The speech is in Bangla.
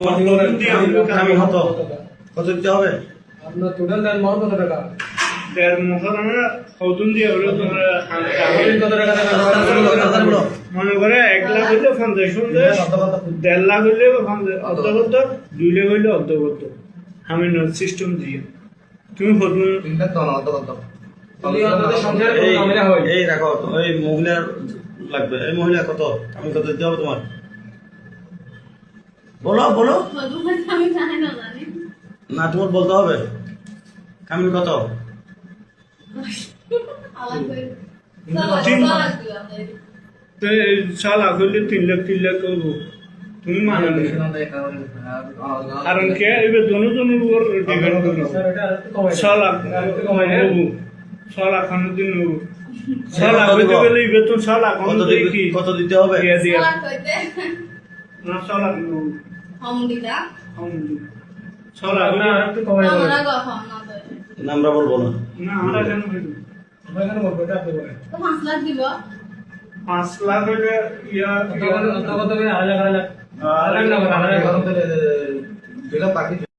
আমি কত কত দিতে হবে? আপনার টোটাল দেন মাউন্ট কত টাকা? দেড় মাসের আমরা কৌতুন দিয়ে হলো তোমরা কত টাকা মনে করে 1 লাখ হইলে 50 শুনতে 1.5 লাখ হইলে অর্ধ করতো 2 লাখ হইলে অর্ধ করতো আমি সিস্টেম দিয়ে তুমি কৌতুন এই রাখো ওই মহিলার লাগবে। এই মহিলা কত আমি কত দিতে হবে তোমার? বলো বলো আমি জানি না জানি না, তোমার বলতে হবে। কামিল কত? আলাদা করে তো 6 লাখ হইলে 3 লাখ করবো তুমি মানে কারণ কে এবার জনের উপর ডিপেন্ড করো। স্যার এটা একটু কমাই 6 লাখ কমাই হবো 6 লাখ দিন হবো 6 লাখ হইতে গেলে এবার তো 6 লাখ কি কত দিতে হবে? দিয়া দিয়া সালাদ কইতে না 6 লাখ নেবো হামদিদা 6 লাখ না একটু কমাই আমরা গফা না তো না, আমরা বলবো না। না আমরা কেন হইল আমরা কেন বলবো এটা আপনি বলেন তো 5 লাখ দিব 5 লাখ হইলে কত করে 2.5 লাখ 2.5 লাখ না 2.5 লাখ